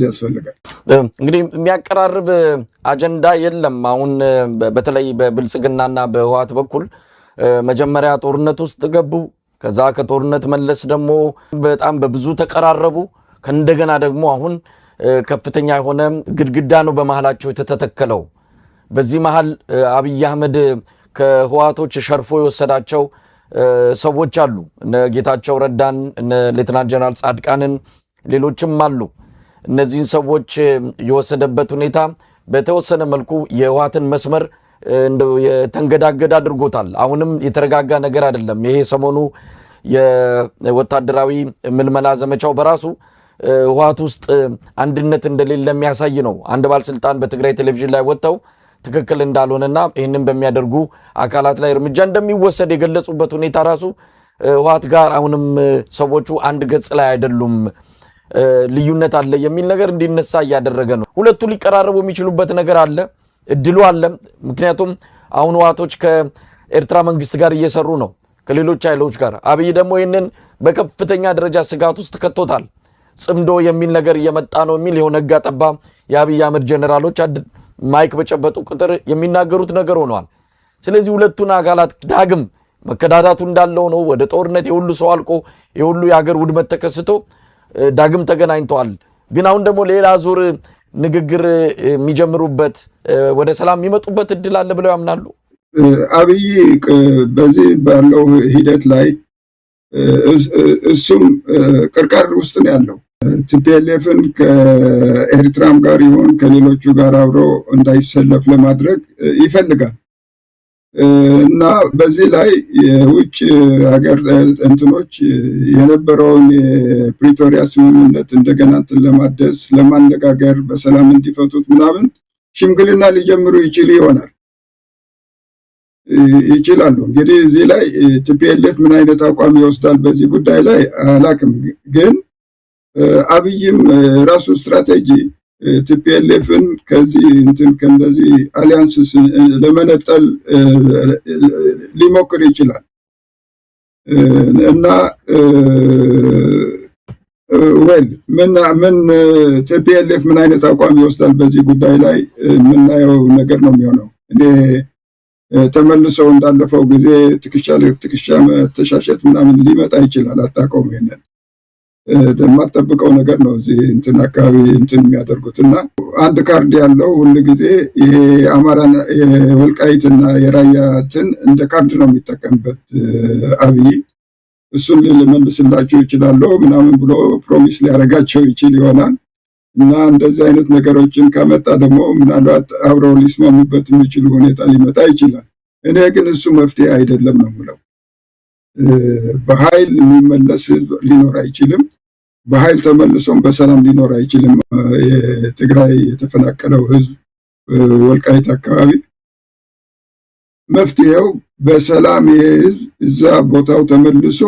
ያስፈልጋል። እንግዲህ የሚያቀራርብ አጀንዳ የለም። አሁን በተለይ በብልጽግናና በህወሓት በኩል መጀመሪያ ጦርነት ውስጥ ገቡ። ከዛ ከጦርነት መለስ ደግሞ በጣም በብዙ ተቀራረቡ። ከእንደገና ደግሞ አሁን ከፍተኛ የሆነ ግድግዳ ነው በመሃላቸው የተተከለው። በዚህ መሃል አብይ አህመድ ከህወሓቶች ሸርፎ የወሰዳቸው ሰዎች አሉ። እነ ጌታቸው ረዳን፣ እነ ሌተናንት ጀነራል ጻድቃንን፣ ሌሎችም አሉ። እነዚህን ሰዎች የወሰደበት ሁኔታ በተወሰነ መልኩ የህወሓትን መስመር እንደው የተንገዳገዳ አድርጎታል። አሁንም የተረጋጋ ነገር አይደለም። ይሄ ሰሞኑ የወታደራዊ ምልመላ ዘመቻው በራሱ ህወሓት ውስጥ አንድነት እንደሌለ የሚያሳይ ነው። አንድ ባለስልጣን በትግራይ ቴሌቪዥን ላይ ወጥተው ትክክል እንዳልሆነና ይህንን በሚያደርጉ አካላት ላይ እርምጃ እንደሚወሰድ የገለጹበት ሁኔታ ራሱ ህወሓት ጋር አሁንም ሰዎቹ አንድ ገጽ ላይ አይደሉም፣ ልዩነት አለ የሚል ነገር እንዲነሳ እያደረገ ነው። ሁለቱ ሊቀራረቡ የሚችሉበት ነገር አለ፣ እድሉ አለ። ምክንያቱም አሁን ህወሓቶች ከኤርትራ መንግስት ጋር እየሰሩ ነው፣ ከሌሎች ኃይሎች ጋር። አብይ ደግሞ ይህንን በከፍተኛ ደረጃ ስጋት ውስጥ ከቶታል። ጽምዶ የሚል ነገር እየመጣ ነው የሚል የሆነ ነጋ ጠባ የአብይ አህመድ ጀነራሎች ማይክ በጨበጡ ቁጥር የሚናገሩት ነገር ሆነዋል። ስለዚህ ሁለቱን አካላት ዳግም መከዳዳቱ እንዳለው ነው። ወደ ጦርነት የሁሉ ሰው አልቆ የሁሉ የሀገር ውድመት ተከስቶ ዳግም ተገናኝተዋል። ግን አሁን ደግሞ ሌላ ዙር ንግግር የሚጀምሩበት ወደ ሰላም የሚመጡበት እድል አለ ብለው ያምናሉ? አብይ በዚህ ባለው ሂደት ላይ እሱም ቅርቃር ውስጥ ነው ያለው። ቲፒኤልኤፍን ከኤርትራም ጋር ይሁን ከሌሎቹ ጋር አብሮ እንዳይሰለፍ ለማድረግ ይፈልጋል እና በዚህ ላይ የውጭ ሀገር እንትኖች የነበረውን የፕሪቶሪያ ስምምነት እንደገና እንትን ለማደስ ለማነጋገር በሰላም እንዲፈቱት ምናምን ሽምግልና ሊጀምሩ ይችላሉ። እንግዲህ እዚህ ላይ ቲፒኤልኤፍ ምን አይነት አቋም ይወስዳል በዚህ ጉዳይ ላይ አላቅም። ግን አብይም ራሱ ስትራቴጂ ቲፒኤልኤፍን ከዚህ እንትን ከነዚህ አሊያንስስ ለመነጠል ሊሞክር ይችላል እና ምን ቲፒኤልኤፍ ምን አይነት አቋም ይወስዳል በዚህ ጉዳይ ላይ የምናየው ነገር ነው የሚሆነው። እኔ ተመልሰው እንዳለፈው ጊዜ ትከሻ መተሻሸት ምናምን ሊመጣ ይችላል። አታውቀውም። ይሄንን የማትጠብቀው ነገር ነው እዚህ እንትን አካባቢ እንትን የሚያደርጉትና አንድ ካርድ ያለው ሁሉ ጊዜ ይሄ አማራና የወልቃይትና የራያትን እንደ ካርድ ነው የሚጠቀምበት አብይ። እሱን ልመልስላቸው ይችላለሁ ምናምን ብሎ ፕሮሚስ ሊያደርጋቸው ይችል ይሆናል እና እንደዚህ አይነት ነገሮችን ካመጣ ደግሞ ምናልባት አብረው ሊስማሙበት የሚችሉ ሁኔታ ሊመጣ ይችላል። እኔ ግን እሱ መፍትሄ አይደለም ነው የምለው። በኃይል የሚመለስ ህዝብ ሊኖር አይችልም። በኃይል ተመልሶም በሰላም ሊኖር አይችልም። የትግራይ የተፈናቀለው ህዝብ ወልቃይት አካባቢ መፍትሄው በሰላም የህዝብ እዛ ቦታው ተመልሶ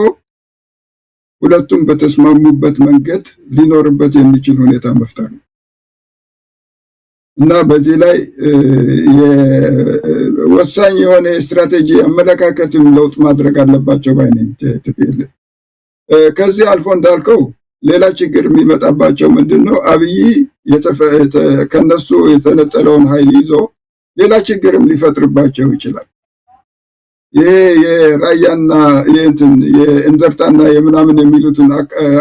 ሁለቱም በተስማሙበት መንገድ ሊኖርበት የሚችል ሁኔታ መፍጠር ነው እና በዚህ ላይ ወሳኝ የሆነ ስትራቴጂ አመለካከትም ለውጥ ማድረግ አለባቸው ባይነኝ ቲፒኤልኤፍ። ከዚህ አልፎ እንዳልከው ሌላ ችግር የሚመጣባቸው ምንድነው? አብይ ከነሱ የተነጠለውን ኃይል ይዞ ሌላ ችግርም ሊፈጥርባቸው ይችላል። ይሄ የራያና የእንደርታና የምናምን የሚሉትን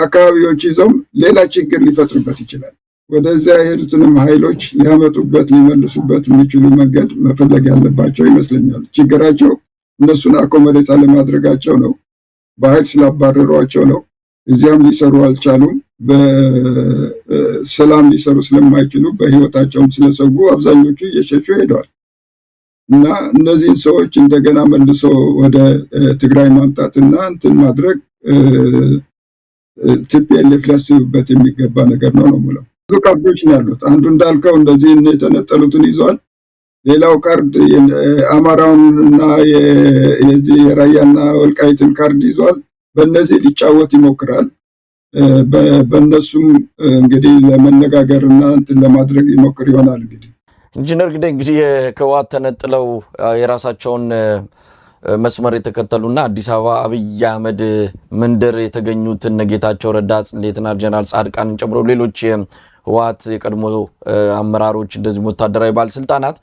አካባቢዎች ይዘውም ሌላ ችግር ሊፈጥርበት ይችላል። ወደዚያ የሄዱትንም ኃይሎች ሊያመጡበት ሊመልሱበት የሚችሉ መንገድ መፈለግ ያለባቸው ይመስለኛል። ችግራቸው እነሱን አኮሞዴት አለማድረጋቸው ነው። በኃይል ስላባረሯቸው ነው። እዚያም ሊሰሩ አልቻሉም። በሰላም ሊሰሩ ስለማይችሉ በህይወታቸውም ስለሰጉ አብዛኞቹ እየሸሹ ሄደዋል እና እነዚህን ሰዎች እንደገና መልሶ ወደ ትግራይ ማምጣትና እንትን ማድረግ ቲፒኤልኤፍ ሊያስብበት የሚገባ ነገር ነው የምለው። ብዙ ካርዶች ነው ያሉት። አንዱ እንዳልከው እንደዚህ የተነጠሉትን ይዟል። ሌላው ካርድ አማራውንና የዚህ የራያና ወልቃይትን ካርድ ይዟል። በእነዚህ ሊጫወት ይሞክራል። በእነሱም እንግዲህ ለመነጋገርና እንትን ለማድረግ ይሞክር ይሆናል። እንግዲህ ኢንጂነር ግዴ እንግዲህ ከህወሓት ተነጥለው የራሳቸውን መስመር የተከተሉና አዲስ አበባ አብይ አህመድ መንደር የተገኙት ጌታቸው ረዳ፣ ሌተናንት ጀነራል ጻድቃንን ጨምሮ ሌሎች ህወሓት የቀድሞ አመራሮች እንደዚህ ወታደራዊ ባለስልጣናት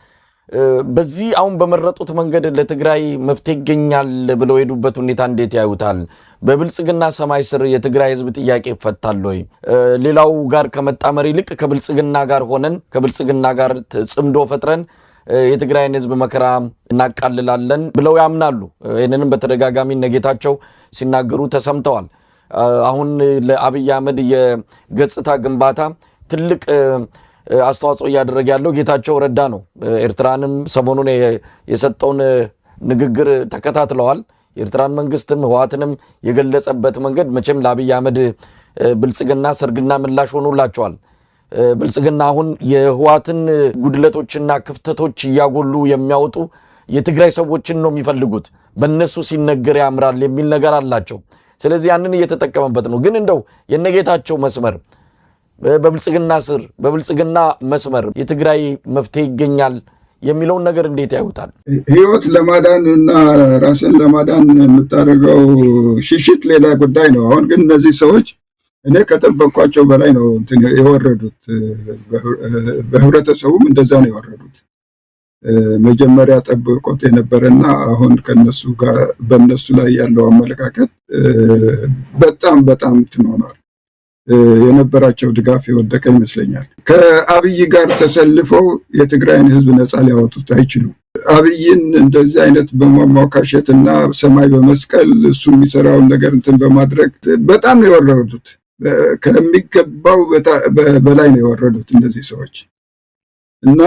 በዚህ አሁን በመረጡት መንገድ ለትግራይ መፍትሄ ይገኛል ብለው ሄዱበት ሁኔታ እንዴት ያዩታል? በብልጽግና ሰማይ ስር የትግራይ ህዝብ ጥያቄ ይፈታል ወይ? ሌላው ጋር ከመጣመር ይልቅ ከብልጽግና ጋር ሆነን ከብልጽግና ጋር ጽምዶ ፈጥረን የትግራይን ህዝብ መከራ እናቃልላለን ብለው ያምናሉ። ይህንንም በተደጋጋሚ ነጌታቸው ሲናገሩ ተሰምተዋል። አሁን ለአብይ አህመድ የገጽታ ግንባታ ትልቅ አስተዋጽኦ እያደረገ ያለው ጌታቸው ረዳ ነው። ኤርትራንም ሰሞኑን የሰጠውን ንግግር ተከታትለዋል። የኤርትራን መንግስትም ህወሓትንም የገለጸበት መንገድ መቼም ለአብይ አህመድ ብልጽግና ሰርግና ምላሽ ሆኖላቸዋል። ብልጽግና አሁን የህወሓትን ጉድለቶችና ክፍተቶች እያጎሉ የሚያወጡ የትግራይ ሰዎችን ነው የሚፈልጉት። በእነሱ ሲነገር ያምራል የሚል ነገር አላቸው። ስለዚህ ያንን እየተጠቀመበት ነው። ግን እንደው የነጌታቸው መስመር በብልጽግና ስር በብልጽግና መስመር የትግራይ መፍትሄ ይገኛል የሚለውን ነገር እንዴት ያዩታል? ህይወት ለማዳን እና ራስን ለማዳን የምታደርገው ሽሽት ሌላ ጉዳይ ነው። አሁን ግን እነዚህ ሰዎች እኔ ከጠበቅኳቸው በላይ ነው የወረዱት። በህብረተሰቡም እንደዛ ነው የወረዱት። መጀመሪያ ጠብቆት የነበረና አሁን ከነሱ ጋር በእነሱ ላይ ያለው አመለካከት በጣም በጣም ትኖናል። የነበራቸው ድጋፍ የወደቀ ይመስለኛል። ከአብይ ጋር ተሰልፈው የትግራይን ህዝብ ነፃ ሊያወጡት አይችሉም። አብይን እንደዚህ አይነት በማሞካሸትና ሰማይ በመስቀል እሱ የሚሰራውን ነገር እንትን በማድረግ በጣም ነው የወረዱት። ከሚገባው በላይ ነው የወረዱት እነዚህ ሰዎች እና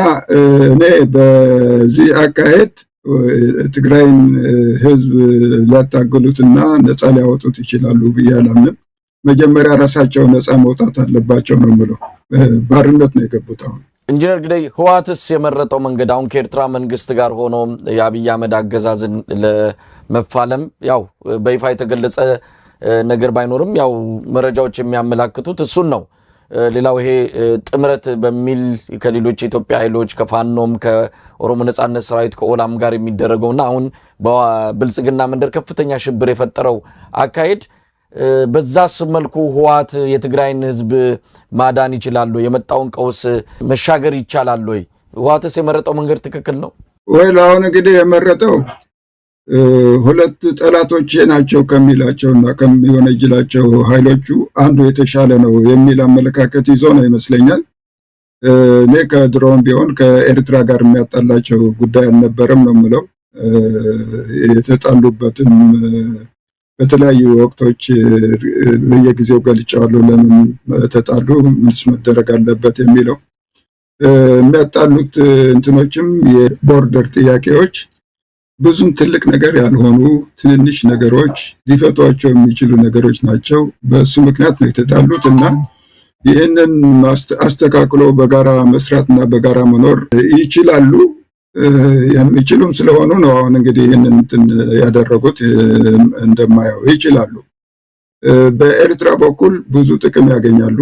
እኔ በዚህ አካሄድ ትግራይን ህዝብ ሊያታገሉትና ነፃ ሊያወጡት ይችላሉ ብዬ አላምንም። መጀመሪያ ራሳቸው ነፃ መውጣት አለባቸው ነው የምለው። ባርነት ነው የገቡት። አሁን ኢንጂነር ግደይ ህወሓትስ የመረጠው መንገድ አሁን ከኤርትራ መንግስት ጋር ሆኖ የአብይ አህመድ አገዛዝን ለመፋለም ያው በይፋ የተገለጸ ነገር ባይኖርም ያው መረጃዎች የሚያመላክቱት እሱን ነው። ሌላው ይሄ ጥምረት በሚል ከሌሎች የኢትዮጵያ ኃይሎች ከፋኖም ከኦሮሞ ነጻነት ሰራዊት ከኦላም ጋር የሚደረገውና አሁን በብልጽግና መንደር ከፍተኛ ሽብር የፈጠረው አካሄድ በዛስ መልኩ ህወሓት የትግራይን ህዝብ ማዳን ይችላል ወይ? የመጣውን ቀውስ መሻገር ይቻላል ወይ? ህወሓትስ የመረጠው መንገድ ትክክል ነው ወይ? አሁን እንግዲህ የመረጠው ሁለት ጠላቶች ናቸው ከሚላቸውና ከሚወነጅላቸው ኃይሎቹ አንዱ የተሻለ ነው የሚል አመለካከት ይዞ ነው ይመስለኛል። እኔ ከድሮም ቢሆን ከኤርትራ ጋር የሚያጣላቸው ጉዳይ አልነበረም ነው የምለው። የተጣሉበትም በተለያዩ ወቅቶች በየጊዜው ገልጫዋለሁ። ለምን ተጣሉ፣ ምንስ መደረግ አለበት የሚለው የሚያጣሉት እንትኖችም የቦርደር ጥያቄዎች ብዙም ትልቅ ነገር ያልሆኑ ትንንሽ ነገሮች ሊፈቷቸው የሚችሉ ነገሮች ናቸው። በሱ ምክንያት ነው የተጣሉት እና ይህንን አስተካክሎ በጋራ መስራትና በጋራ መኖር ይችላሉ። የሚችሉም ስለሆኑ ነው አሁን እንግዲህ ይህንን እንትን ያደረጉት። እንደማየው ይችላሉ። በኤርትራ በኩል ብዙ ጥቅም ያገኛሉ።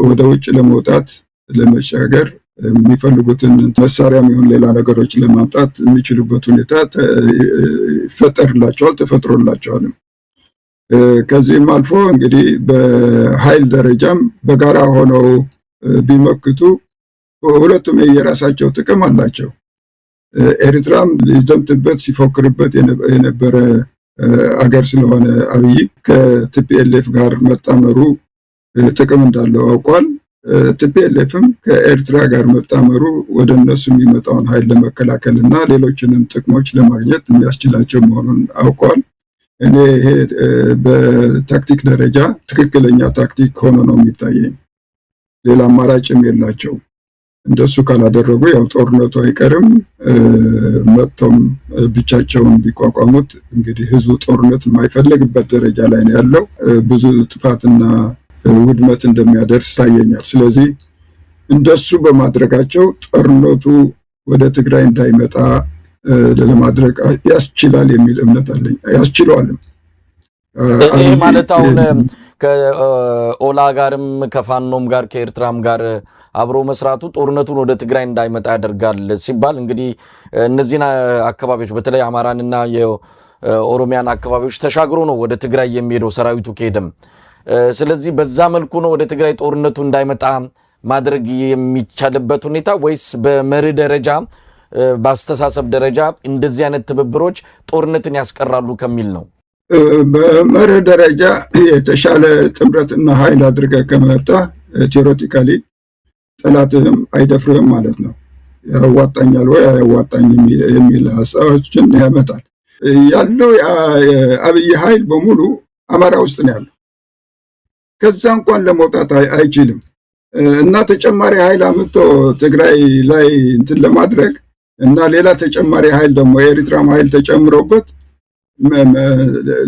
ወደ ውጭ ለመውጣት ለመሻገር የሚፈልጉትን መሳሪያም ይሁን ሌላ ነገሮች ለማምጣት የሚችሉበት ሁኔታ ይፈጠርላቸዋል፣ ተፈጥሮላቸዋልም። ከዚህም አልፎ እንግዲህ በኃይል ደረጃም በጋራ ሆነው ቢመክቱ ሁለቱም የራሳቸው ጥቅም አላቸው። ኤርትራም ሊዘምትበት ሲፎክርበት የነበረ አገር ስለሆነ አብይ ከቲፒኤልኤፍ ጋር መጣመሩ ጥቅም እንዳለው አውቋል። ቲፒኤልኤፍም ከኤርትራ ጋር መጣመሩ ወደ እነሱ የሚመጣውን ኃይል ለመከላከል እና ሌሎችንም ጥቅሞች ለማግኘት የሚያስችላቸው መሆኑን አውቋል። እኔ ይሄ በታክቲክ ደረጃ ትክክለኛ ታክቲክ ሆኖ ነው የሚታየኝ። ሌላ አማራጭም የላቸው። እንደሱ ካላደረጉ ያው ጦርነቱ አይቀርም። መጥቶም ብቻቸውን ቢቋቋሙት እንግዲህ ህዝቡ ጦርነት የማይፈልግበት ደረጃ ላይ ነው ያለው። ብዙ ጥፋትና ውድመት እንደሚያደርስ ታየኛል። ስለዚህ እንደሱ በማድረጋቸው ጦርነቱ ወደ ትግራይ እንዳይመጣ ለማድረግ ያስችላል የሚል እምነት አለኝ። ያስችለዋልም። ይህ ማለት አሁን ከኦላ ጋርም ከፋኖም ጋር ከኤርትራም ጋር አብሮ መስራቱ ጦርነቱን ወደ ትግራይ እንዳይመጣ ያደርጋል ሲባል እንግዲህ እነዚህን አካባቢዎች በተለይ አማራንና የኦሮሚያን አካባቢዎች ተሻግሮ ነው ወደ ትግራይ የሚሄደው ሰራዊቱ ከሄደም ስለዚህ በዛ መልኩ ነው ወደ ትግራይ ጦርነቱ እንዳይመጣ ማድረግ የሚቻልበት ሁኔታ ወይስ በመርህ ደረጃ በአስተሳሰብ ደረጃ እንደዚህ አይነት ትብብሮች ጦርነትን ያስቀራሉ ከሚል ነው? በመርህ ደረጃ የተሻለ ጥምረትና ኃይል አድርገህ ከመጣ ቴዎሬቲካሊ ጠላትህም አይደፍርህም ማለት ነው። ያዋጣኛል ወይ አያዋጣኝም የሚል ሀሳቦችን ያመጣል። ያለው አብይ ኃይል በሙሉ አማራ ውስጥ ነው ያለው። ከዛ እንኳን ለመውጣት አይችልም እና ተጨማሪ ኃይል አምጥቶ ትግራይ ላይ እንትን ለማድረግ እና ሌላ ተጨማሪ ኃይል ደግሞ የኤርትራም ኃይል ተጨምሮበት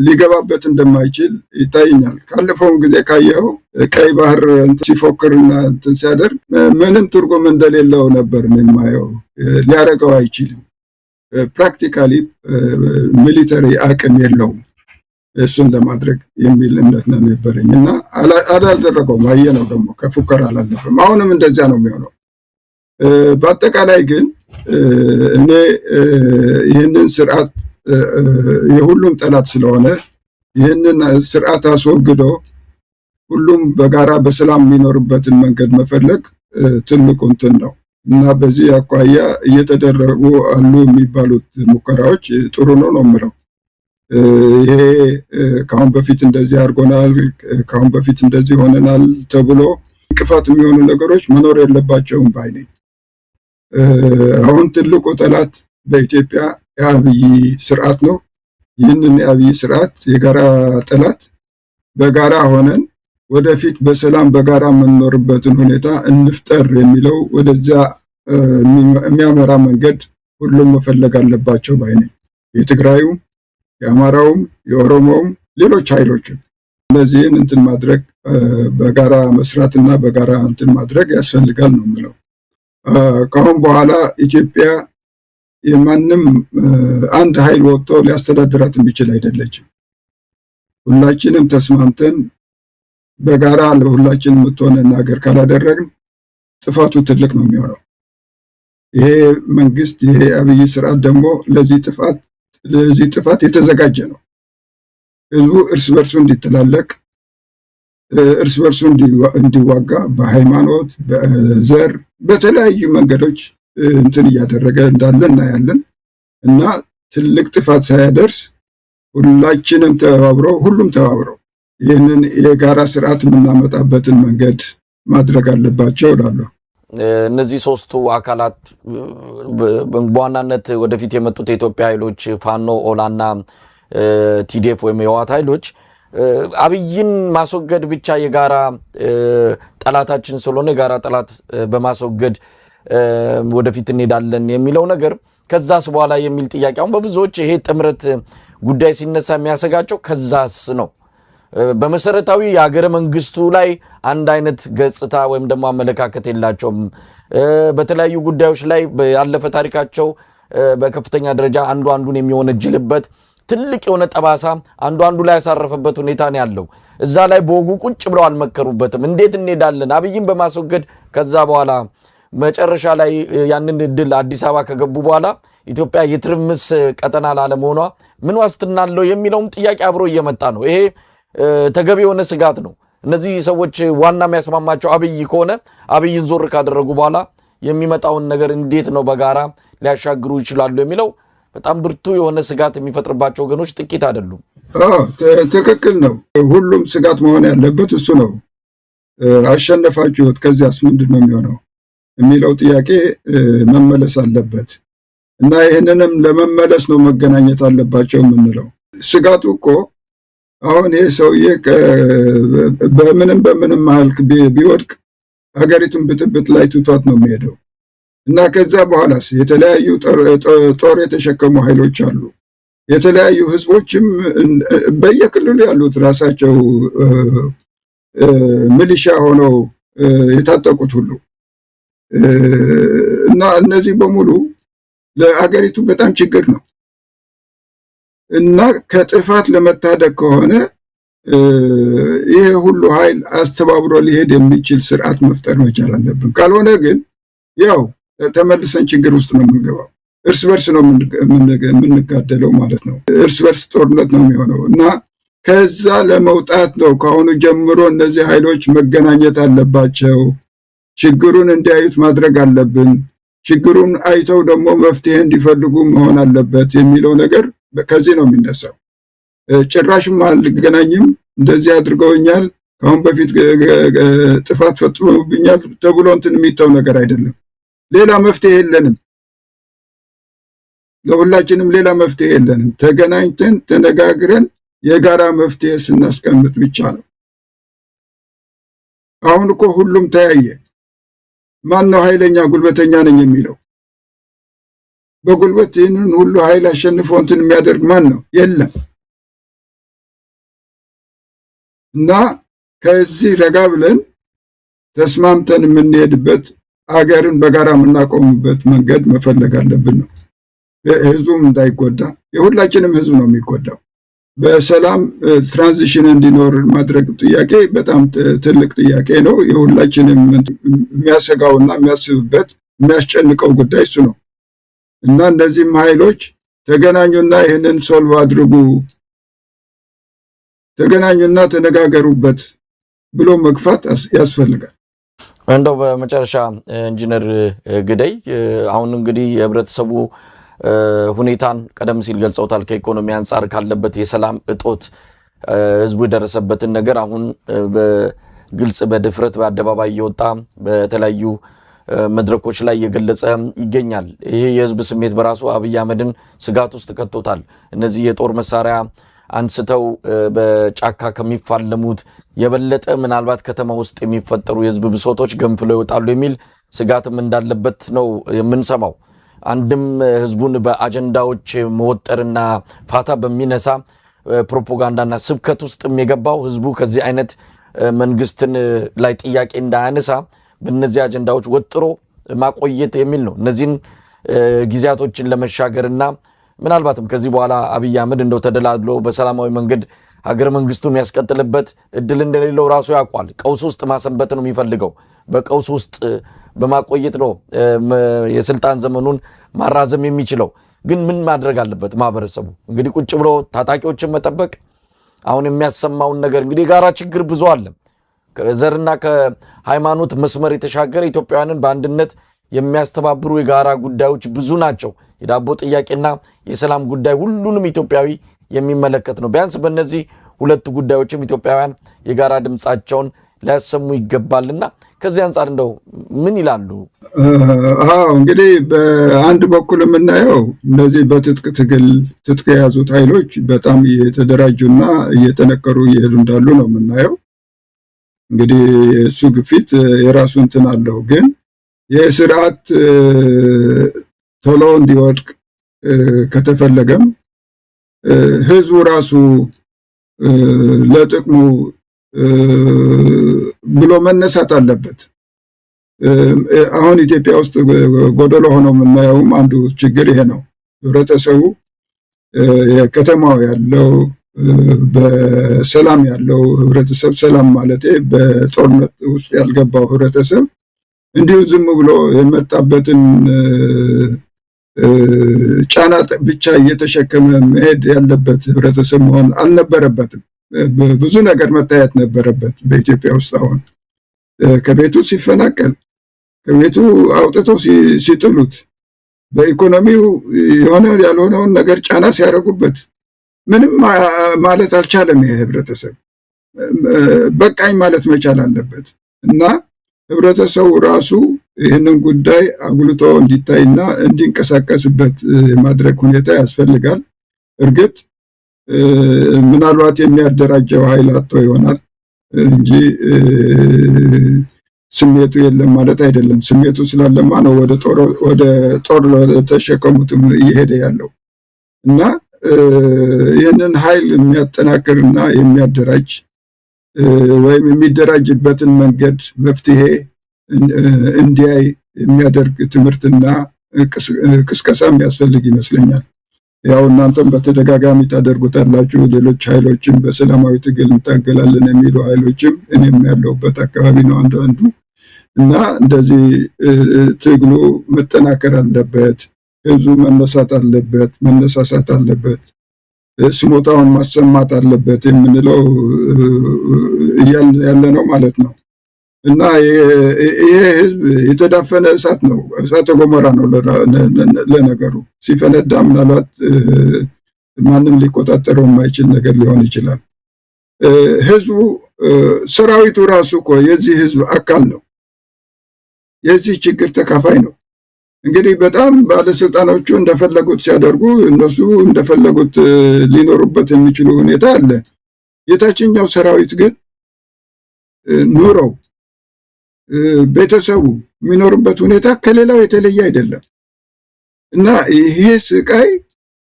ሊገባበት እንደማይችል ይታየኛል። ካለፈውን ጊዜ ካየኸው ቀይ ባህር ሲፎክርና እንትን ሲያደርግ ምንም ትርጉም እንደሌለው ነበር የማየው። ሊያደርገው አይችልም። ፕራክቲካሊ ሚሊተሪ አቅም የለውም እሱን ለማድረግ የሚል እምነት ነው ነበረኝ እና አላደረገውም። አየነው ደግሞ ከፉከራ አላለፈም። አሁንም እንደዚያ ነው የሚሆነው። በአጠቃላይ ግን እኔ ይህንን ስርዓት የሁሉም ጠላት ስለሆነ ይህንን ስርዓት አስወግዶ ሁሉም በጋራ በሰላም የሚኖርበትን መንገድ መፈለግ ትልቁ እንትን ነው እና በዚህ አኳያ እየተደረጉ አሉ የሚባሉት ሙከራዎች ጥሩ ነው የምለው። ይሄ ካሁን በፊት እንደዚህ አድርጎናል፣ ካሁን በፊት እንደዚህ ሆነናል ተብሎ እንቅፋት የሚሆኑ ነገሮች መኖር የለባቸውም ባይ ነኝ። አሁን ትልቁ ጠላት በኢትዮጵያ የአብይ ስርዓት ነው። ይህንን የአብይ ስርዓት የጋራ ጠላት በጋራ ሆነን ወደፊት በሰላም በጋራ የምንኖርበትን ሁኔታ እንፍጠር የሚለው ወደዚያ የሚያመራ መንገድ ሁሉም መፈለግ አለባቸው ባይ ነኝ። የትግራዩም፣ የአማራውም፣ የኦሮሞውም ሌሎች ኃይሎችም እነዚህን እንትን ማድረግ በጋራ መስራትና በጋራ እንትን ማድረግ ያስፈልጋል ነው የምለው። ከአሁን በኋላ ኢትዮጵያ የማንም አንድ ኃይል ወጥቶ ሊያስተዳድራት የሚችል አይደለችም። ሁላችንም ተስማምተን በጋራ ለሁላችን የምትሆነን ሀገር ካላደረግን ጥፋቱ ትልቅ ነው የሚሆነው። ይሄ መንግስት ይሄ አብይ ስርዓት ደግሞ ለዚህ ጥፋት የተዘጋጀ ነው። ህዝቡ እርስ በርሱ እንዲተላለቅ፣ እርስ በርሱ እንዲዋጋ በሃይማኖት፣ በዘር፣ በተለያዩ መንገዶች እንትን እያደረገ እንዳለ እናያለን እና ትልቅ ጥፋት ሳያደርስ ሁላችንም ሁሉም ተባብረው ይህንን የጋራ ስርዓት የምናመጣበትን መንገድ ማድረግ አለባቸው እላለሁ። እነዚህ ሶስቱ አካላት በዋናነት ወደፊት የመጡት የኢትዮጵያ ኃይሎች ፋኖ፣ ኦላና ቲዲኤፍ ወይም የህወሓት ኃይሎች አብይን ማስወገድ ብቻ የጋራ ጠላታችን ስለሆነ የጋራ ጠላት በማስወገድ ወደፊት እንሄዳለን የሚለው ነገር ከዛስ በኋላ የሚል ጥያቄ አሁን በብዙዎች ይሄ ጥምረት ጉዳይ ሲነሳ የሚያሰጋቸው ከዛስ ነው። በመሰረታዊ የሀገረ መንግስቱ ላይ አንድ አይነት ገጽታ ወይም ደግሞ አመለካከት የላቸውም። በተለያዩ ጉዳዮች ላይ ያለፈ ታሪካቸው በከፍተኛ ደረጃ አንዱ አንዱን የሚወነጅልበት ትልቅ የሆነ ጠባሳ አንዱ ላይ ያሳረፈበት ሁኔታ ነው ያለው። እዛ ላይ በወጉ ቁጭ ብለው አልመከሩበትም። እንዴት እንሄዳለን አብይን በማስወገድ ከዛ በኋላ መጨረሻ ላይ ያንን እድል አዲስ አበባ ከገቡ በኋላ ኢትዮጵያ የትርምስ ቀጠና ላለመሆኗ ምን ዋስትና አለው የሚለውም ጥያቄ አብሮ እየመጣ ነው። ይሄ ተገቢ የሆነ ስጋት ነው። እነዚህ ሰዎች ዋና የሚያስማማቸው አብይ ከሆነ አብይን ዞር ካደረጉ በኋላ የሚመጣውን ነገር እንዴት ነው በጋራ ሊያሻግሩ ይችላሉ የሚለው በጣም ብርቱ የሆነ ስጋት የሚፈጥርባቸው ወገኖች ጥቂት አይደሉም። ትክክል ነው። ሁሉም ስጋት መሆን ያለበት እሱ ነው። አሸነፋችሁት ከዚያስ ምንድን ነው የሚሆነው የሚለው ጥያቄ መመለስ አለበት እና ይህንንም ለመመለስ ነው መገናኘት አለባቸው የምንለው። ስጋቱ እኮ አሁን ይህ ሰውዬ በምንም መልክ ቢወድቅ ሀገሪቱን ብጥብጥ ላይ ትቷት ነው የሚሄደው እና ከዛ በኋላስ የተለያዩ ጦር የተሸከሙ ኃይሎች አሉ። የተለያዩ ህዝቦችም በየክልሉ ያሉት ራሳቸው ሚሊሻ ሆነው የታጠቁት ሁሉ እና እነዚህ በሙሉ ለአገሪቱ በጣም ችግር ነው እና ከጥፋት ለመታደግ ከሆነ ይሄ ሁሉ ኃይል አስተባብሮ ሊሄድ የሚችል ስርዓት መፍጠር መቻል አለብን። ካልሆነ ግን ያው ተመልሰን ችግር ውስጥ ነው የምንገባው። እርስ በርስ ነው የምንጋደለው ማለት ነው። እርስ በርስ ጦርነት ነው የሚሆነው እና ከዛ ለመውጣት ነው ከአሁኑ ጀምሮ እነዚህ ኃይሎች መገናኘት አለባቸው። ችግሩን እንዲያዩት ማድረግ አለብን። ችግሩን አይተው ደግሞ መፍትሄ እንዲፈልጉ መሆን አለበት የሚለው ነገር ከዚህ ነው የሚነሳው። ጭራሽም አልገናኝም፣ እንደዚህ አድርገውኛል፣ ከአሁን በፊት ጥፋት ፈጽመውብኛል ተብሎ እንትን የሚተው ነገር አይደለም። ሌላ መፍትሄ የለንም። ለሁላችንም ሌላ መፍትሄ የለንም። ተገናኝተን ተነጋግረን የጋራ መፍትሄ ስናስቀምጥ ብቻ ነው። አሁን እኮ ሁሉም ተያየ። ማን ነው ኃይለኛ ጉልበተኛ ነኝ የሚለው? በጉልበት ይህንን ሁሉ ኃይል አሸንፎ እንትን የሚያደርግ ማን ነው? የለም። እና ከዚህ ረጋ ብለን ተስማምተን የምንሄድበት አገርን በጋራ የምናቆምበት መንገድ መፈለግ አለብን ነው። ህዝቡም እንዳይጎዳ፣ የሁላችንም ህዝብ ነው የሚጎዳው። በሰላም ትራንዚሽን እንዲኖር ማድረግ ጥያቄ በጣም ትልቅ ጥያቄ ነው። የሁላችንም የሚያሰጋውና የሚያስብበት የሚያስጨንቀው ጉዳይ እሱ ነው እና እነዚህም ኃይሎች ተገናኙና ይህንን ሶልቭ አድርጉ፣ ተገናኙና ተነጋገሩበት ብሎ መግፋት ያስፈልጋል። እንደው በመጨረሻ ኢንጂነር ግደይ አሁን እንግዲህ የህብረተሰቡ ሁኔታን ቀደም ሲል ገልጸውታል። ከኢኮኖሚ አንጻር ካለበት የሰላም እጦት ህዝቡ የደረሰበትን ነገር አሁን በግልጽ በድፍረት በአደባባይ እየወጣ በተለያዩ መድረኮች ላይ እየገለጸ ይገኛል። ይሄ የህዝብ ስሜት በራሱ አብይ አህመድን ስጋት ውስጥ ከቶታል። እነዚህ የጦር መሳሪያ አንስተው በጫካ ከሚፋለሙት የበለጠ ምናልባት ከተማ ውስጥ የሚፈጠሩ የህዝብ ብሶቶች ገንፍለው ይወጣሉ የሚል ስጋትም እንዳለበት ነው የምንሰማው። አንድም ህዝቡን በአጀንዳዎች መወጠርና ፋታ በሚነሳ ፕሮፓጋንዳና ስብከት ውስጥ የገባው ህዝቡ ከዚህ አይነት መንግስትን ላይ ጥያቄ እንዳያነሳ በእነዚህ አጀንዳዎች ወጥሮ ማቆየት የሚል ነው። እነዚህን ጊዜያቶችን ለመሻገርና ምናልባትም ከዚህ በኋላ አብይ አህመድ እንደው ተደላድሎ በሰላማዊ መንገድ ሀገር መንግስቱን ያስቀጥልበት እድል እንደሌለው ራሱ ያውቃል። ቀውስ ውስጥ ማሰንበት ነው የሚፈልገው። በቀውስ ውስጥ በማቆየት ነው የስልጣን ዘመኑን ማራዘም የሚችለው። ግን ምን ማድረግ አለበት ማህበረሰቡ? እንግዲህ ቁጭ ብሎ ታጣቂዎችን መጠበቅ አሁን የሚያሰማውን ነገር እንግዲህ ጋራ ችግር ብዙ አለ። ከዘርና ከሃይማኖት መስመር የተሻገረ ኢትዮጵያውያንን በአንድነት የሚያስተባብሩ የጋራ ጉዳዮች ብዙ ናቸው። የዳቦ ጥያቄና የሰላም ጉዳይ ሁሉንም ኢትዮጵያዊ የሚመለከት ነው። ቢያንስ በእነዚህ ሁለት ጉዳዮችም ኢትዮጵያውያን የጋራ ድምጻቸውን ሊያሰሙ ይገባልና ከዚህ አንጻር እንደው ምን ይላሉ? እንግዲህ በአንድ በኩል የምናየው እነዚህ በትጥቅ ትግል ትጥቅ የያዙት ኃይሎች በጣም እየተደራጁና እየጠነከሩ እየሄዱ እንዳሉ ነው የምናየው። እንግዲህ እሱ ግፊት የራሱ እንትን አለው። ግን የስርዓት ቶሎ እንዲወድቅ ከተፈለገም ህዝቡ ራሱ ለጥቅሙ ብሎ መነሳት አለበት። አሁን ኢትዮጵያ ውስጥ ጎደሎ ሆኖ የምናየውም አንዱ ችግር ይሄ ነው። ህብረተሰቡ የከተማው ያለው በሰላም ያለው ህብረተሰብ ሰላም ማለት በጦርነት ውስጥ ያልገባው ህብረተሰብ እንዲሁ ዝም ብሎ የመጣበትን ጫና ብቻ እየተሸከመ መሄድ ያለበት ህብረተሰብ መሆን አልነበረበትም። ብዙ ነገር መታየት ነበረበት በኢትዮጵያ ውስጥ። አሁን ከቤቱ ሲፈናቀል፣ ከቤቱ አውጥተው ሲጥሉት፣ በኢኮኖሚው የሆነ ያልሆነውን ነገር ጫና ሲያደርጉበት ምንም ማለት አልቻለም። ይሄ ህብረተሰብ በቃኝ ማለት መቻል አለበት እና ህብረተሰቡ ራሱ ይህንን ጉዳይ አጉልቶ እንዲታይና እንዲንቀሳቀስበት የማድረግ ሁኔታ ያስፈልጋል። እርግጥ ምናልባት የሚያደራጀው ኃይል አጥቶ ይሆናል እንጂ ስሜቱ የለም ማለት አይደለም። ስሜቱ ስላለማ ነው ወደ ጦር ተሸከሙትም እየሄደ ያለው እና ይህንን ኃይል የሚያጠናክርና የሚያደራጅ ወይም የሚደራጅበትን መንገድ መፍትሄ እንዲያይ የሚያደርግ ትምህርትና ቅስቀሳም ያስፈልግ ይመስለኛል። ያው እናንተም በተደጋጋሚ ታደርጉታላችሁ። ሌሎች ኃይሎችም በሰላማዊ ትግል እንታገላለን የሚሉ ኃይሎችም እኔም ያለሁበት አካባቢ ነው አንዱ እና እንደዚህ ትግሉ መጠናከር አለበት። ህዝቡ መነሳት አለበት፣ መነሳሳት አለበት። ስሞታውን ማሰማት አለበት የምንለው ያለ ነው ማለት ነው። እና ይሄ ህዝብ የተዳፈነ እሳት ነው፣ እሳተ ገሞራ ነው ለነገሩ። ሲፈነዳ ምናልባት ማንም ሊቆጣጠረው የማይችል ነገር ሊሆን ይችላል። ህዝቡ ሰራዊቱ ራሱ እኮ የዚህ ህዝብ አካል ነው፣ የዚህ ችግር ተካፋይ ነው። እንግዲህ በጣም ባለስልጣኖቹ እንደፈለጉት ሲያደርጉ እነሱ እንደፈለጉት ሊኖሩበት የሚችሉ ሁኔታ አለ። የታችኛው ሰራዊት ግን ኑሮው ቤተሰቡ የሚኖርበት ሁኔታ ከሌላው የተለየ አይደለም እና ይሄ ስቃይ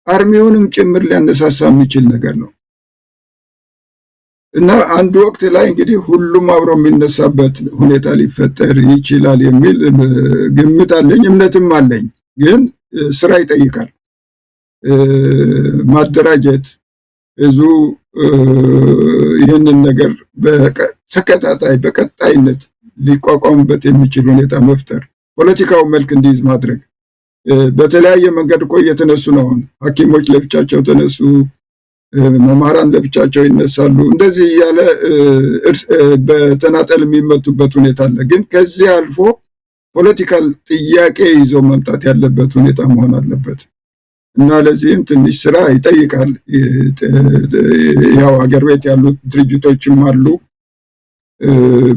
አርሚውንም ጭምር ሊያነሳሳ የሚችል ነገር ነው እና አንድ ወቅት ላይ እንግዲህ ሁሉም አብሮ የሚነሳበት ሁኔታ ሊፈጠር ይችላል የሚል ግምት አለኝ፣ እምነትም አለኝ። ግን ስራ ይጠይቃል። ማደራጀት፣ ህዝቡ ይህንን ነገር በቀጣይነት ሊቋቋምበት የሚችል ሁኔታ መፍጠር፣ ፖለቲካው መልክ እንዲይዝ ማድረግ። በተለያየ መንገድ እኮ እየተነሱ ነው። አሁን ሐኪሞች ለብቻቸው ተነሱ፣ መምህራን ለብቻቸው ይነሳሉ። እንደዚህ እያለ በተናጠል የሚመቱበት ሁኔታ አለ። ግን ከዚህ አልፎ ፖለቲካል ጥያቄ ይዘው መምጣት ያለበት ሁኔታ መሆን አለበት እና ለዚህም ትንሽ ስራ ይጠይቃል። ያው አገር ቤት ያሉት ድርጅቶችም አሉ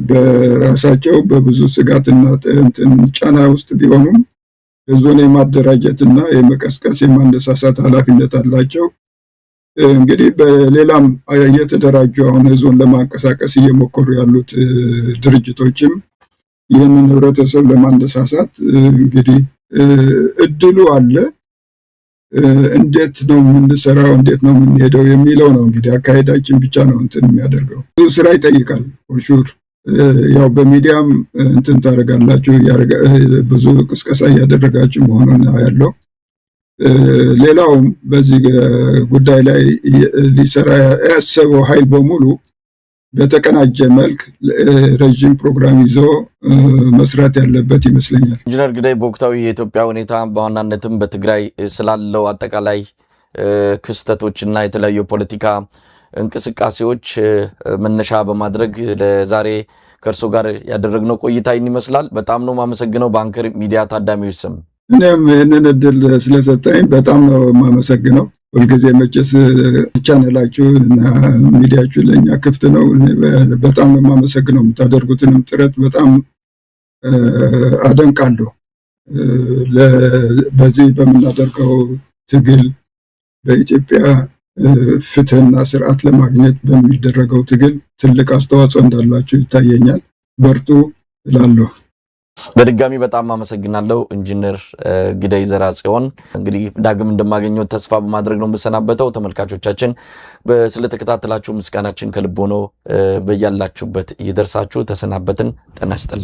በራሳቸው በብዙ ስጋትና ጫና ውስጥ ቢሆኑም ህዝቡን የማደራጀትና የመቀስቀስ የማነሳሳት ኃላፊነት አላቸው። እንግዲህ በሌላም እየተደራጁ አሁን ህዝቡን ለማንቀሳቀስ እየሞከሩ ያሉት ድርጅቶችም ይህንን ህብረተሰብ ለማነሳሳት እንግዲህ እድሉ አለ። እንዴት ነው የምንሰራው፣ እንዴት ነው የምንሄደው የሚለው ነው እንግዲህ አካሄዳችን ብቻ ነው እንትን የሚያደርገው። ብዙ ስራ ይጠይቃል ፎርሹር። ያው በሚዲያም እንትን ታደርጋላችሁ፣ ብዙ ቅስቀሳ እያደረጋችሁ መሆኑን ያለው። ሌላውም በዚህ ጉዳይ ላይ ሊሰራ ያሰበው ኃይል በሙሉ በተቀናጀ መልክ ረጅም ፕሮግራም ይዞ መስራት ያለበት ይመስለኛል። ኢንጂነር ግዳይ በወቅታዊ የኢትዮጵያ ሁኔታ በዋናነትም በትግራይ ስላለው አጠቃላይ ክስተቶችና የተለያዩ ፖለቲካ እንቅስቃሴዎች መነሻ በማድረግ ለዛሬ ከእርሶ ጋር ያደረግነው ቆይታ ይመስላል። በጣም ነው የማመሰግነው በአንከር ሚዲያ ታዳሚዎች ስም። እኔም ይህንን እድል ስለሰጠኝ በጣም ነው የማመሰግነው። ሁልጊዜ መቼስ ቻናላችሁ እና ሚዲያችሁ ለእኛ ክፍት ነው። በጣም ነው የማመሰግነው። የምታደርጉትንም ጥረት በጣም አደንቃለሁ። በዚህ በምናደርገው ትግል በኢትዮጵያ ፍትህና ስርዓት ለማግኘት በሚደረገው ትግል ትልቅ አስተዋጽኦ እንዳላችሁ ይታየኛል። በርቱ እላለሁ። በድጋሚ በጣም አመሰግናለሁ ኢንጂነር ግዳይ ዘርአጽዮን። እንግዲህ ዳግም እንደማገኘው ተስፋ በማድረግ ነው የምሰናበተው። ተመልካቾቻችን ስለተከታተላችሁ ምስጋናችን ከልብ ሆኖ በያላችሁበት ይደርሳችሁ። ተሰናበትን። ጤና ይስጥልኝ።